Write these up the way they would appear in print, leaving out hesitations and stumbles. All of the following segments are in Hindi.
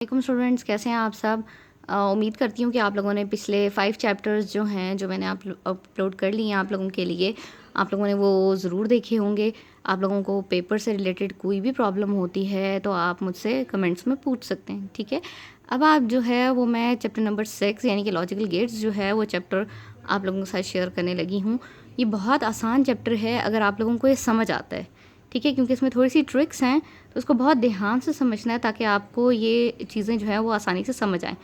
वालेकुम स्टूडेंट्स, कैसे हैं आप सब। उम्मीद करती हूँ कि आप लोगों ने पिछले 5 चैप्टर्स जो हैं जो मैंने अपलोड कर लिए हैं आप लोगों के लिए, आप लोगों ने वो ज़रूर देखे होंगे। आप लोगों को पेपर से रिलेटेड कोई भी प्रॉब्लम होती है तो आप मुझसे कमेंट्स में पूछ सकते हैं, ठीक है। अब आप जो है वो मैं चैप्टर नंबर 6 यानी कि लॉजिकल गेट्स जो है वो चैप्टर आप लोगों के साथ शेयर करने लगी हूँ। ये बहुत आसान चैप्टर है अगर आप लोगों को ये समझ आता है, ठीक है, क्योंकि इसमें थोड़ी सी ट्रिक्स हैं तो उसको बहुत ध्यान से समझना है ताकि आपको ये चीज़ें जो है वो आसानी से समझ आएँ,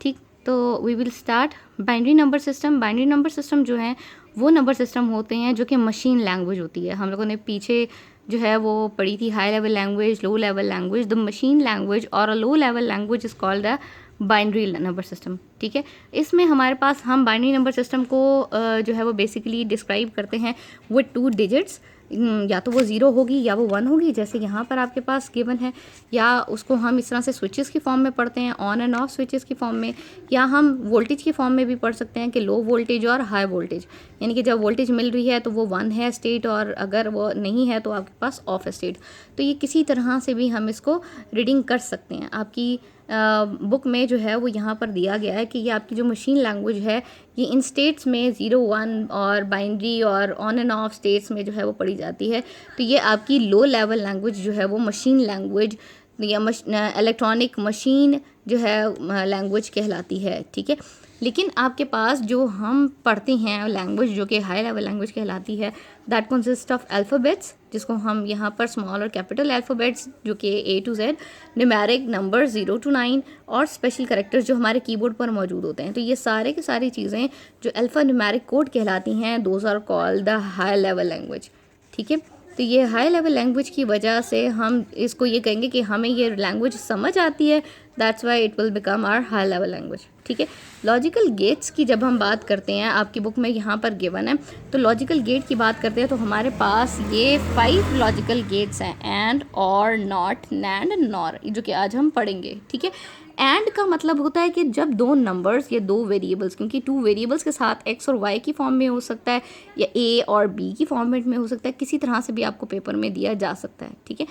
ठीक। तो we will start binary number system. Binary number system जो है वो नंबर सिस्टम होते हैं जो कि मशीन लैंग्वेज होती है। हम लोगों ने पीछे जो है वो पढ़ी थी high level language, low level language. The machine language और a low level language is called the binary number system, ठीक है। इसमें हमारे पास हम बाइनरी नंबर सिस्टम को जो है वो बेसिकली डिस्क्राइब करते हैं विद 2 डिजिट्स। या तो वो 0 होगी या वो 1 होगी, जैसे यहाँ पर आपके पास गिवन है, या उसको हम इस तरह से स्विचेस की फॉर्म में पढ़ते हैं, ऑन एंड ऑफ स्विचेस की फॉर्म में, या हम वोल्टेज की फॉर्म में भी पढ़ सकते हैं कि लो वोल्टेज और हाई वोल्टेज, यानी कि जब वोल्टेज मिल रही है तो वो 1 है स्टेट, और अगर वो नहीं है तो आपके पास ऑफ है स्टेट। तो ये किसी तरह से भी हम इसको रीडिंग कर सकते हैं। आपकी बुक में जो है वो यहाँ पर दिया गया है कि ये आपकी जो मशीन लैंग्वेज है ये इन स्टेट्स में 0, 1 और बाइनरी और ऑन एंड ऑफ स्टेट्स में जो है वो पढ़ी जाती है। तो ये आपकी लो लेवल लैंग्वेज जो है वो मशीन लैंग्वेज या इलेक्ट्रॉनिक मशीन जो है लैंग्वेज कहलाती है, ठीक है। लेकिन आपके पास जो हम पढ़ते हैं लैंग्वेज जो कि हाई लेवल लैंग्वेज कहलाती है, दैट कंसिस्ट ऑफ अल्फ़ाबेट्स, जिसको हम यहाँ पर स्मॉल और कैपिटल अल्फ़ाबेट्स जो कि A to Z, numeric number 0 to 9 और स्पेशल कैरेक्टर्स जो हमारे कीबोर्ड पर मौजूद होते हैं। तो ये सारे की सारी चीज़ें जो अल्फ़ा न्यूमेरिक कोड कहलाती हैं, those are called the high level language, ठीक है। तो ये हाई लेवल लैंग्वेज की वजह से हम इसको ये कहेंगे कि हमें ये लैंग्वेज समझ आती है, that's why it will become our high level language, ठीक है। लॉजिकल गेट्स की जब हम बात करते हैं, आपकी बुक में यहाँ पर गिवन है, तो लॉजिकल गेट की बात करते हैं तो हमारे पास ये 5 लॉजिकल गेट्स हैं, एंड, और, नॉट, नैंड, नॉर, जो कि आज हम पढ़ेंगे, ठीक है। एंड का मतलब होता है कि जब दो नंबर्स या दो वेरिएबल्स, क्योंकि 2 वेरिएबल्स के साथ एक्स और वाई की फॉर्म में हो सकता है या ए और बी की फॉर्मेट में हो सकता है, किसी तरह से भी आपको पेपर में दिया जा सकता है, ठीक है।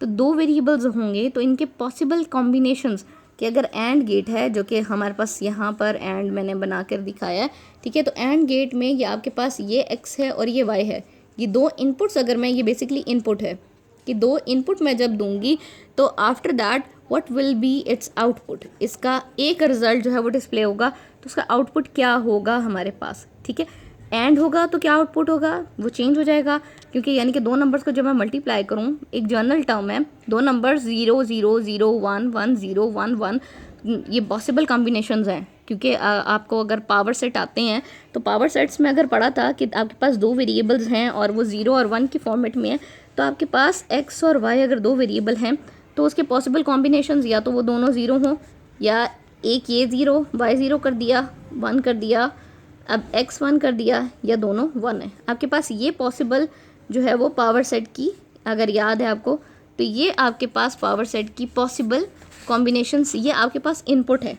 तो 2 वेरिएबल्स होंगे तो इनके पॉसिबल कॉम्बिनेशंस, कि अगर एंड गेट है जो कि हमारे पास यहाँ पर एंड मैंने बना कर दिखाया है, ठीक है। तो एंड गेट में ये आपके पास ये एक्स है और ये वाई है, ये 2 इनपुट्स, अगर मैं ये बेसिकली इनपुट है कि 2 इनपुट मैं जब दूंगी तो after that what will be it's output, इसका एक रिजल्ट जो है वो डिस्प्ले होगा, तो उसका आउटपुट क्या होगा हमारे पास, ठीक है। एंड होगा तो क्या आउटपुट होगा, वो चेंज हो जाएगा, क्योंकि यानी कि 2 नंबर्स को जब मैं मल्टीप्लाई करूँ, एक जनरल टर्म है, 2 नंबर 0 0 0 1 1 0 1 1, ये पॉसिबल कॉम्बिनेशंस हैं। क्योंकि आपको अगर पावर सेट आते हैं तो पावर सेट्स में अगर पढ़ा था कि आपके पास 2 वेरिएबल्स हैं और वो 0 और 1 की फॉर्मेट में है, तो आपके पास एक्स और वाई अगर 2 वेरिएबल हैं तो उसके पॉसिबल कॉम्बिनेशंस या तो वो दोनों 0 हों, या एक ये 0 वाई 0 कर दिया, 1 कर दिया, अब एक्स 1 कर दिया, या दोनों 1 है। आपके पास ये पॉसिबल जो है वो पावर सेट की, अगर याद है आपको, तो ये आपके पास पावर सेट की पॉसिबल कॉम्बिनेशंस, ये आपके पास इनपुट है,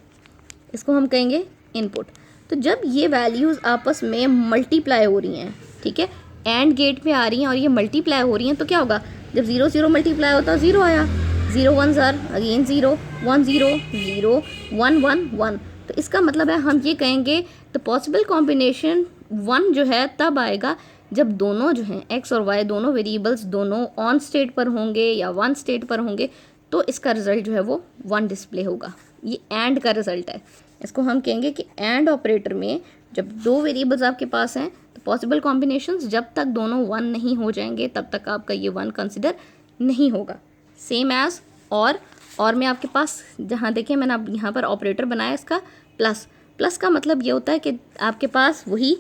इसको हम कहेंगे इनपुट। तो जब ये वैल्यूज़ आपस में मल्टीप्लाई हो रही हैं, ठीक है, एंड गेट पे आ रही हैं और ये मल्टीप्लाई हो रही हैं, तो क्या होगा, जब 0 0 मल्टीप्लाई होता है 0 आया, 0 1 आर अगेन 0 1 0 0 1 1 1, तो इसका मतलब है हम ये कहेंगे द पॉसिबल कॉम्बिनेशन 1 जो है तब आएगा जब दोनों जो हैं एक्स और वाई दोनों वेरिएबल्स दोनों ऑन स्टेट पर होंगे या 1 स्टेट पर होंगे, तो इसका रिजल्ट जो है वो 1 डिस्प्ले होगा। ये एंड का रिजल्ट है, इसको हम कहेंगे कि एंड ऑपरेटर में जब 2 वेरिएबल्स आपके पास हैं तो पॉसिबल कॉम्बिनेशंस जब तक दोनों 1 नहीं हो जाएंगे तब तक आपका ये 1 कंसिडर नहीं होगा। सेम एज और में आपके पास जहाँ देखें मैंने अब यहाँ पर ऑपरेटर बनाया इसका प्लस, प्लस का मतलब ये होता है कि आपके पास वही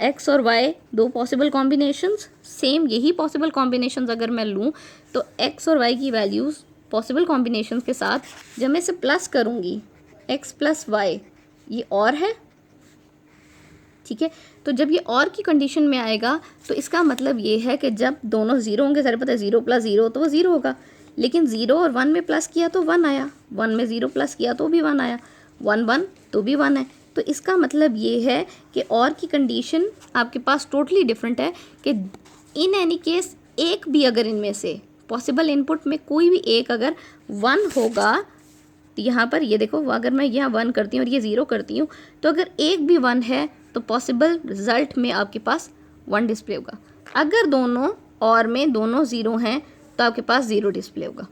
एक्स और वाई 2 पॉसिबल कॉम्बिनेशंस, सेम यही पॉसिबल कॉम्बिनेशंस अगर मैं लूँ तो एक्स और वाई की वैल्यूज़ पॉसिबल कॉम्बिनेशंस के साथ जब मैं इसे प्लस करूँगी, एक्स प्लस वाई, ये और है, ठीक है। तो जब ये और की कंडीशन में आएगा तो इसका मतलब ये है कि जब दोनों 0 होंगे, सारे पता है 0 + 0 तो वो 0 होगा, लेकिन 0 और 1 में प्लस किया तो 1 आया, 1 में 0 प्लस किया तो भी 1 आया, 1 1 तो भी 1 है। तो इसका मतलब ये है कि और की कंडीशन आपके पास टोटली डिफरेंट है, कि इन एनी केस एक भी अगर इनमें से पॉसिबल इनपुट में कोई भी एक अगर 1 होगा तो यहाँ पर ये देखो, अगर मैं यहाँ 1 करती हूँ और ये 0 करती हूँ, तो अगर एक भी 1 है तो पॉसिबल रिजल्ट में आपके पास 1 डिस्प्ले होगा। अगर दोनों और में दोनों 0 हैं तो आपके पास 0 डिस्प्ले होगा।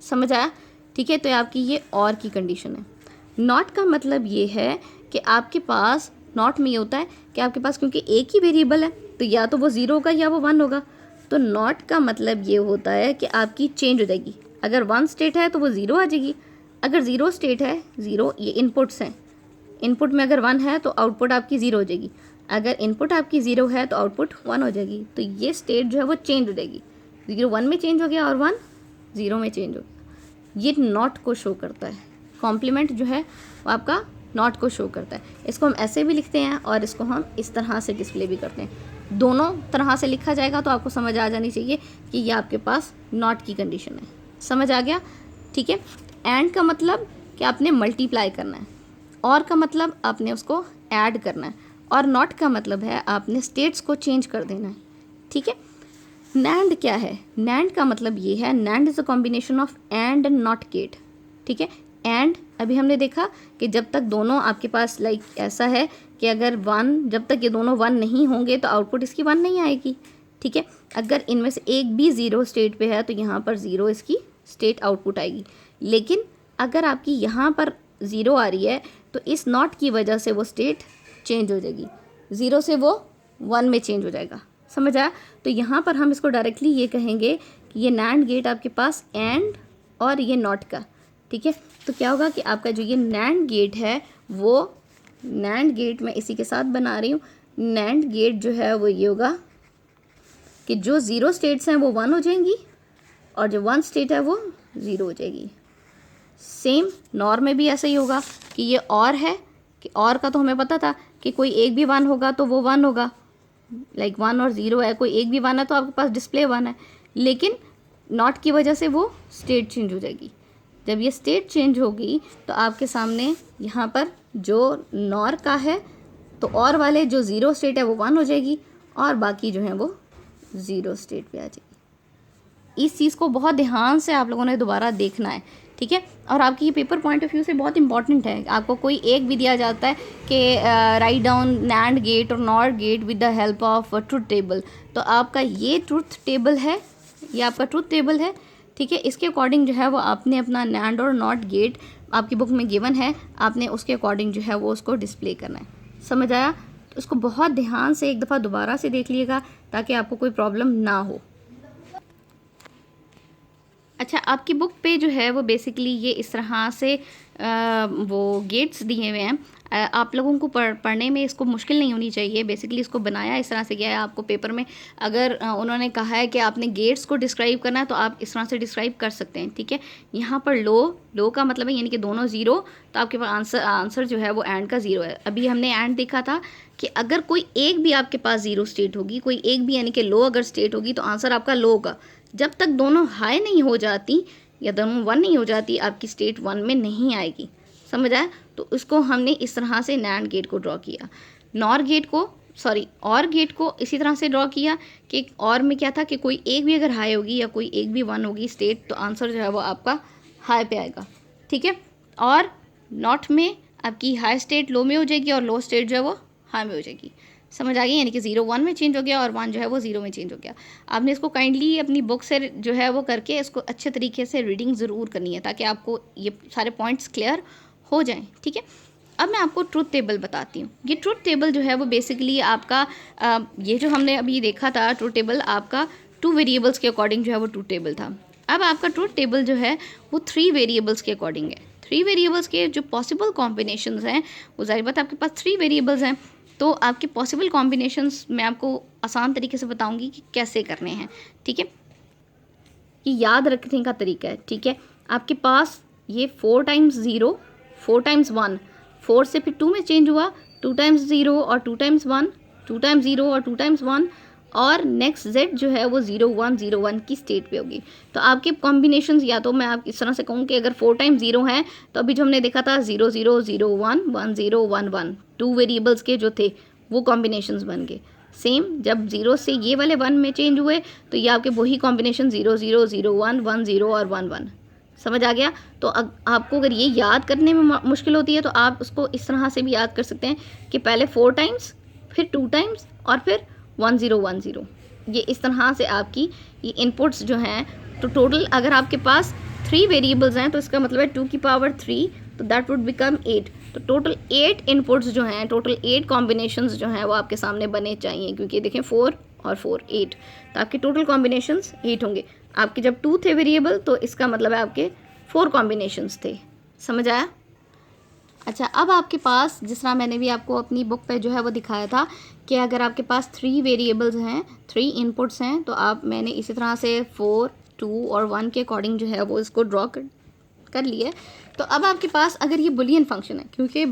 समझ आया? ठीक है, तो आपकी ये और की कंडीशन है। नॉट का मतलब ये है कि आपके पास, नॉट में ये होता है कि आपके पास क्योंकि एक ही वेरिएबल है तो या तो वो 0 होगा या वो 1 होगा। तो नॉट का मतलब ये होता है कि आपकी चेंज हो जाएगी। अगर 1 स्टेट है तो वो 0 आ जाएगी, अगर 0 स्टेट है, 0 ये इनपुट्स हैं, इनपुट में अगर 1 है तो आउटपुट आपकी 0 हो जाएगी, अगर इनपुट आपकी 0 है तो आउटपुट 1 हो जाएगी। तो ये स्टेट जो है वो चेंज हो जाएगी, 0 1 में चेंज हो गया और 1 0 में चेंज हो गया। ये नॉट को शो करता है, कॉम्प्लीमेंट जो है वो आपका नॉट को शो करता है। इसको हम ऐसे भी लिखते हैं और इसको हम इस तरह से डिस्प्ले भी करते हैं। दोनों तरह से लिखा जाएगा तो आपको समझ आ जानी चाहिए कि ये आपके पास नॉट की कंडीशन है। समझ आ गया? ठीक है। एंड का मतलब कि आपने मल्टीप्लाई करना है, और का मतलब आपने उसको ऐड करना है, और नॉट का मतलब है आपने स्टेट्स को चेंज कर देना है। ठीक है। नैंड क्या है? नैंड का मतलब ये है, NAND is a combination of and not gate. ठीक है। एंड अभी हमने देखा कि जब तक दोनों आपके पास लाइक ऐसा है कि अगर 1, जब तक ये दोनों 1 नहीं होंगे तो आउटपुट इसकी 1 नहीं आएगी। ठीक है। अगर इनमें से एक भी 0 स्टेट पे है तो यहाँ पर 0 इसकी स्टेट आउटपुट आएगी। लेकिन अगर आपकी यहाँ पर 0 आ रही है तो इस नॉट की वजह से वो स्टेट चेंज हो जाएगी, 0 से वो 1 में चेंज हो जाएगा। समझ आया? तो यहाँ पर हम इसको डायरेक्टली ये कहेंगे कि ये नैंड गेट आपके पास एंड और ये नॉट का। ठीक है। तो क्या होगा कि आपका जो ये नैंड गेट है, वो नैंड गेट मैं इसी के साथ बना रही हूँ। नैंड गेट जो है वो ये होगा कि जो 0 स्टेट्स हैं वो 1 हो जाएंगी और जो 1 स्टेट है वो 0 हो जाएगी। सेम नॉर में भी ऐसा ही होगा कि ये और है, कि और का तो हमें पता था कि कोई एक भी 1 होगा तो वो 1 होगा, लाइक 1 और 0 है, कोई एक भी 1 है तो आपके पास डिस्प्ले 1 है। लेकिन नॉट की वजह से वो स्टेट चेंज हो जाएगी। जब ये स्टेट चेंज होगी तो आपके सामने यहाँ पर जो नॉर का है तो और वाले जो 0 स्टेट है वो 1 हो जाएगी और बाकी जो है वो 0 स्टेट पे आ जाएगी। इस चीज़ को बहुत ध्यान से आप लोगों ने दोबारा देखना है। ठीक है। और आपकी ये पेपर पॉइंट ऑफ व्यू से बहुत इंपॉर्टेंट है। आपको कोई एक भी दिया जाता है कि राइट डाउन नैंड गेट और not gate with the help of truth table, तो आपका ये ट्रुथ टेबल है, ये आपका ट्रुथ टेबल है। ठीक है। इसके अकॉर्डिंग जो है वो आपने अपना नैंड और नॉट गेट आपकी बुक में गिवन है, आपने उसके अकॉर्डिंग जो है वो उसको डिस्प्ले करना है। समझ आया? तो इसको बहुत ध्यान से एक दफ़ा दोबारा से देख लीजिएगा ताकि आपको कोई प्रॉब्लम ना हो। अच्छा, आपकी बुक पे जो है वो बेसिकली ये इस तरह से वो गेट्स दिए हुए हैं। आप लोगों को पढ़ने में इसको मुश्किल नहीं होनी चाहिए। बेसिकली इसको बनाया इस तरह से गया है आपको पेपर में। अगर उन्होंने कहा है कि आपने गेट्स को डिस्क्राइब करना है तो आप इस तरह से डिस्क्राइब कर सकते हैं। ठीक है। यहाँ पर लो का मतलब है यानी कि दोनों 0, तो आपके पास आंसर जो है वो एंड का 0 है। अभी हमने एंड देखा था कि अगर कोई एक भी आपके पास 0 स्टेट होगी, कोई एक भी यानी कि लो अगर स्टेट होगी तो आंसर आपका लो होगा। जब तक दोनों हाई नहीं हो जाती या दोनों 1 नहीं हो जाती आपकी स्टेट 1 में नहीं आएगी। समझ आया? तो उसको हमने इस तरह से नैंड गेट को ड्रॉ किया। और गेट को इसी तरह से ड्रॉ किया कि और में क्या था कि कोई एक भी अगर हाई होगी या कोई एक भी 1 होगी स्टेट तो आंसर जो है वो आपका हाई पे आएगा। ठीक है। और नॉट में आपकी हाई स्टेट लो में हो जाएगी और लो स्टेट जो है वो हाई में हो जाएगी। समझ आ गई? यानी कि 0 1 में चेंज हो गया और 1 जो है वो 0 में चेंज हो गया। आपने इसको काइंडली अपनी बुक से जो है वो करके इसको अच्छे तरीके से रीडिंग ज़रूर करनी है ताकि आपको ये सारे पॉइंट्स क्लियर हो जाएं। ठीक है। अब मैं आपको ट्रुथ टेबल बताती हूँ। ये ट्रुथ टेबल जो है वो बेसिकली आपका ये जो हमने अभी देखा था ट्रुथ टेबल आपका 2 वेरिएबल्स के अकॉर्डिंग जो है वो ट्रुथ टेबल था। अब आपका ट्रुथ टेबल जो है वो 3 वेरिएबल्स के अकॉर्डिंग है। 3 वेरिएबल्स के जो पॉसिबल कॉम्बिनेशंस हैं वो जाहिर बात आपके पास 3 वेरिएबल्स हैं, तो आपके पॉसिबल कॉम्बिनेशंस मैं आपको आसान तरीके से बताऊंगी कि कैसे करने हैं। ठीक है। ये याद रखने का तरीका है। ठीक है। आपके पास ये 4 टाइम्स 0, 4 टाइम्स 1, 4 से फिर 2 में चेंज हुआ, 2 टाइम्स 0 और 2 टाइम्स 1, 2 टाइम्स 0 और 2 टाइम्स 1, और नेक्स्ट z जो है वो 0 1 0 1 की स्टेट पे होगी। तो आपके कॉम्बिनेशंस या तो मैं आप इस तरह से कहूँ कि अगर 4 टाइम्स 0 हैं तो अभी जो हमने देखा था 0 0 0 1 1 0 1 1, 2 वेरिएबल्स के जो थे वो कॉम्बिनेशंस बन गए। सेम जब 0 से ये वाले 1 में चेंज हुए तो ये आपके वही कॉम्बिनेशन 0 0 0 1 1 0 और 1 1। समझ आ गया? तो आपको अगर ये याद करने में मुश्किल होती है तो आप उसको इस तरह से भी याद कर सकते हैं कि पहले 4 टाइम्स, फिर 2 टाइम्स और फिर 1010। ये इस तरह से आपकी ये इनपुट्स जो हैं, तो टोटल अगर आपके पास 3 वेरिएबल्स हैं तो इसका मतलब है 2 की पावर 3, तो दैट वुड बिकम 8। तो टोटल 8 इनपुट्स जो हैं, टोटल 8 कॉम्बिनेशंस जो हैं वो आपके सामने बने चाहिए, क्योंकि देखें 4 और 4 8, तो आपके टोटल कॉम्बिनेशंस 8 होंगे। आपके जब 2 थे वेरिएबल तो इसका मतलब है आपके 4 कॉम्बिनेशंस थे। समझ आया? अच्छा, अब आपके पास जिस तरह मैंने भी आपको अपनी बुक पे जो है वो दिखाया था कि अगर आपके पास 3 वेरिएबल्स हैं, 3 इनपुट्स हैं, तो मैंने इसी तरह से 4 2 और 1 के अकॉर्डिंग जो है वो इसको ड्रॉ कर लिया। तो अब आपके पास अगर ये बुलियन फंक्शन है, क्योंकि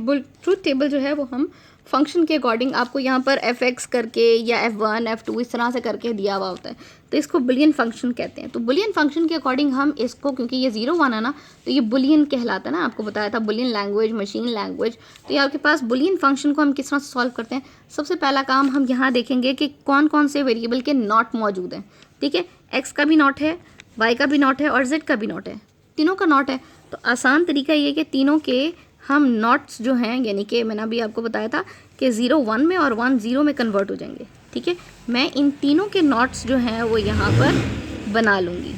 ट्रूथ टेबल जो है वो हम फंक्शन के अकॉर्डिंग आपको यहाँ पर f(x) करके या f1 f2 इस तरह से करके दिया हुआ होता है, तो इसको बुलियन फंक्शन कहते हैं। तो बुलियन फंक्शन के अकॉर्डिंग हम इसको, क्योंकि ये 0 1 है ना, तो ये बुलियन कहलाता है ना, आपको बताया था बुलियन लैंग्वेज, मशीन लैंग्वेज। तो ये आपके पास बुलियन फंक्शन को हम किस तरह से सॉल्व करते हैं। सबसे पहला काम हम यहाँ देखेंगे कि कौन कौन से वेरिएबल के नॉट मौजूद हैं। ठीक है, x का भी नॉट है, y का भी नॉट है और z का भी नॉट है, तीनों का नॉट है। तो आसान तरीका ये कि तीनों के हम नॉट्स जो हैं, यानी कि मैंने अभी आपको बताया था कि 0 1 में और 1 0 में कन्वर्ट हो जाएंगे। ठीक है, मैं इन तीनों के नॉट्स जो हैं वो यहाँ पर बना लूँगी।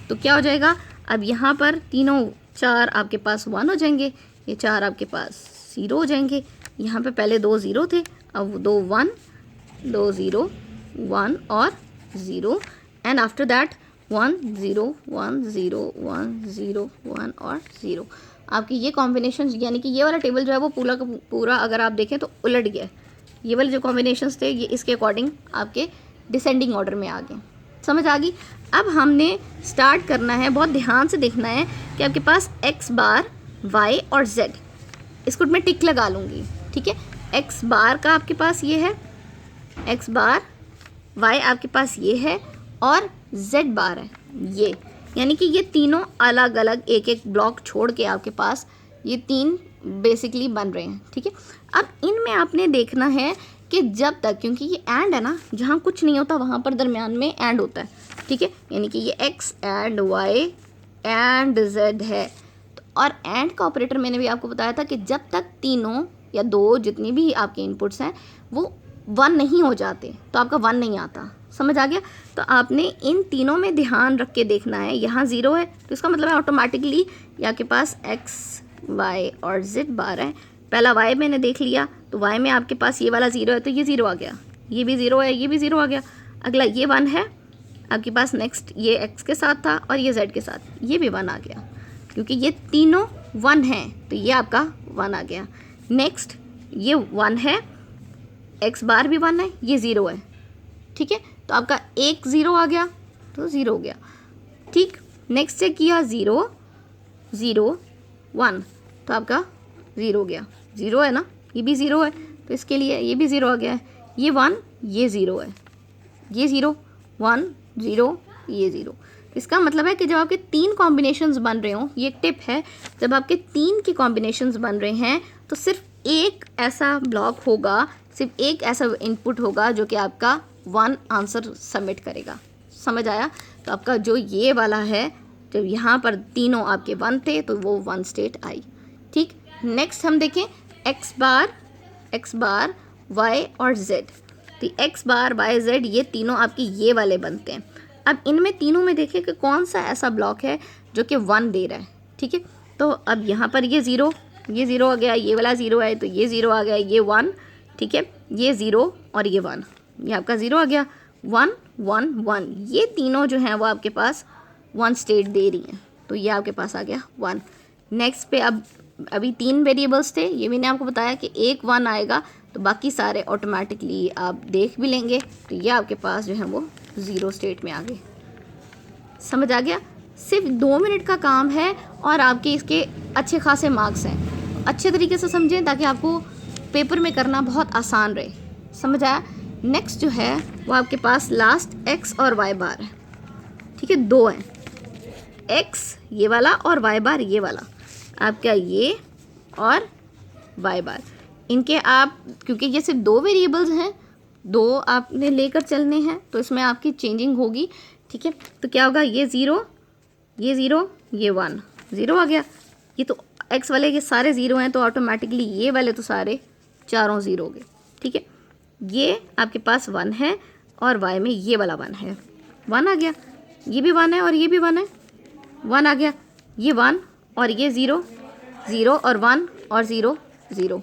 तो क्या हो जाएगा, अब यहाँ पर तीनों 4 आपके पास 1 हो जाएंगे, ये 4 आपके पास 0 हो जाएंगे। यहाँ पे पहले 2 0 थे, अब 2 1, 2 0 1 और 0, एंड आफ्टर दैट 1 0 1 0 1 0 1 और 0। आपकी ये कॉम्बिनेशन, यानी कि ये वाला टेबल जो है वो पूरा का पूरा अगर आप देखें तो उलट गया। ये वाले जो कॉम्बिनेशंस थे ये इसके अकॉर्डिंग आपके डिसेंडिंग ऑर्डर में आ गए। समझ आ गई? अब हमने स्टार्ट करना है, बहुत ध्यान से देखना है कि आपके पास x बार, y और z, इसको मैं टिक लगा लूँगी। ठीक है, x बार का आपके पास ये है, x बार, y आपके पास ये है और z बार है ये, यानी कि ये तीनों अलग अलग एक एक ब्लॉक छोड़ के आपके पास ये 3 बेसिकली बन रहे हैं। ठीक है, अब इनमें आपने देखना है कि जब तक, क्योंकि ये एंड है ना, जहाँ कुछ नहीं होता वहाँ पर दरमियान में एंड होता है। ठीक है, यानी कि ये x and y and z है। तो और एंड का ऑपरेटर मैंने भी आपको बताया था कि जब तक तीनों या 2 जितनी भी आपके इनपुट्स हैं वो 1 नहीं हो जाते तो आपका 1 नहीं आता। समझ आ गया? तो आपने इन तीनों में ध्यान रख के देखना है। यहाँ 0 है तो इसका मतलब है ऑटोमेटिकली यहाँ के पास x y और z बार है। पहला y मैंने देख लिया, तो y में आपके पास ये वाला 0 है तो ये 0 आ गया, ये भी 0 है, ये भी 0 आ गया। अगला ये 1 है आपके पास, नेक्स्ट ये x के साथ था और ये z के साथ, ये भी 1 आ गया, क्योंकि ये तीनों 1 हैं तो ये आपका 1 आ गया। नेक्स्ट ये 1 है, x बार भी 1 है, ये 0 है। ठीक है, तो आपका एक 0 आ गया तो 0 हो गया। ठीक, नेक्स्ट चेक किया 0 0 1, तो आपका 0 हो गया। 0 है ना, ये भी 0 है तो इसके लिए ये भी 0 आ गया है। ये 1, ये 0 है, ये 0 1 0 ये 0। इसका मतलब है कि जब आपके 3 कॉम्बिनेशंस बन रहे हों, ये एक टिप है, जब आपके 3 के कॉम्बिनेशंस बन रहे हैं तो सिर्फ एक ऐसा ब्लॉक होगा, सिर्फ एक ऐसा इनपुट होगा जो कि आपका 1 आंसर सबमिट करेगा। समझ आया? तो आपका जो ये वाला है, जब यहाँ पर तीनों आपके 1 थे तो वो 1 स्टेट आई। ठीक, नेक्स्ट हम देखें x बार y और z। तो x बार y z ये तीनों आपके ये वाले बनते हैं। अब इनमें तीनों में देखें कि कौन सा ऐसा ब्लॉक है जो कि 1 दे रहा है। ठीक है, तो अब यहाँ पर ये 0 आ गया, ये वाला 0 है तो ये 0 आ गया, ये 1। ठीक है, ये 0 और ये 1, ये आपका 0 आ गया। 1 1 1, ये तीनों जो हैं वो आपके पास 1 स्टेट दे रही हैं, तो ये आपके पास आ गया 1। नेक्स्ट पे अब अभी 3 वेरिएबल्स थे, ये मैंने आपको बताया कि एक 1 आएगा तो बाकी सारे ऑटोमेटिकली आप देख भी लेंगे, तो ये आपके पास जो है वो 0 स्टेट में आ गए। समझ आ गया? सिर्फ 2 मिनट का काम है और आपके इसके अच्छे खासे मार्क्स हैं। अच्छे तरीके से समझें ताकि आपको पेपर में करना बहुत आसान रहे। समझ आया? नेक्स्ट जो है वो आपके पास लास्ट x और y बार है। ठीक है, 2 हैं, x ये वाला और y बार ये वाला, आपका ये और y बार। इनके आप, क्योंकि ये सिर्फ 2 वेरिएबल्स हैं, 2 आपने लेकर चलने हैं तो इसमें आपकी चेंजिंग होगी। ठीक है, तो क्या होगा, ये 0 ये 1, ज़ीरो आ गया। ये तो एक्स वाले के सारे ज़ीरो हैं, तो ऑटोमेटिकली ये वाले तो सारे चारों ज़ीरो हो गए। ठीक है, ये आपके पास 1 है और वाई में ये वाला 1 है, 1 आ गया। ये भी 1 है और ये भी 1 है, 1 आ गया। ये 1 और ये 0, 0 और 1 और 0, 0।